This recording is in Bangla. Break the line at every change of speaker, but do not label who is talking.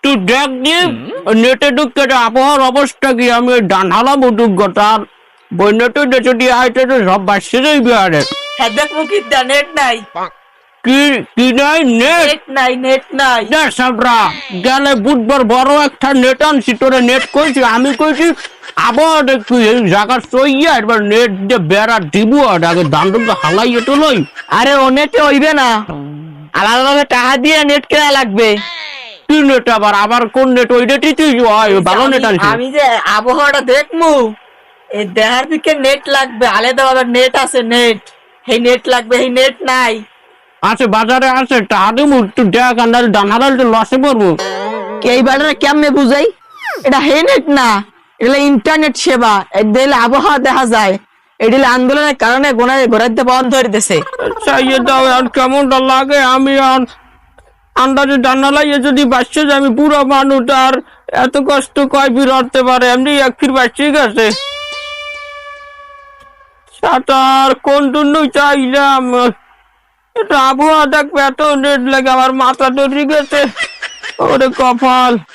তুই দেখ দিয়ে নেটে ঢুকে আবহাওয়ার অবস্থা কি আমি ডানহালাম উদ্যোগতার বন্যাতে দেশে দিয়ে আইতে সব বাসছে যাইবে আরে
হ্যাঁ দেখবো কি নেট নাই
কি কি নাই নেট
নেট নাই
দেখ সাবরা গেলে বুধবার বড় একটা নেট আনছি তোরে নেট কইছি আমি কইছি আবার একটু এই জায়গা সইয়া এবার নেট দিয়ে বেড়া দিব আর আগে দাম হালাইয়ে তো লই
আরে ও নেটে হইবে না আলাদা ভাবে টাকা দিয়ে নেট কেনা লাগবে
কি নেট আবার কোন নেট ওই নেটই তুই ভালো নেট আনছি
আমি যে আবহাওয়াটা দেখমু এই দেহার দিকে নেট লাগবে আলাদা ভাবে নেট আছে নেট এই নেট লাগবে এই নেট নাই
আছে বাজারে আছে টাকা দিব তুই দেখ আন্দাজ ডান হারাল তো লসে পড়বো
এই বাজারে কেমনে বুঝাই এটা হে নেট না এটা ইন্টারনেট সেবা এদিকে আবহাওয়া দেখা যায় এদিকে আন্দোলনের কারণে ঘোরাতে বন্ধ করে দিয়েছে
চাইয়ে দাও আর কেমনটা লাগে আমি আর আন্দাজে ডান্না লাগিয়ে যদি বাঁচছে যে আমি পুরো মানুষ আর এত কষ্ট কয় বিরতে পারে এমনি একটির বাঁচছে গেছে সাঁতার কোন জন্য চাইলাম এটা আবহাওয়া দেখবে এত নেট লাগে আমার মাথা তো গেছে ওরে কপাল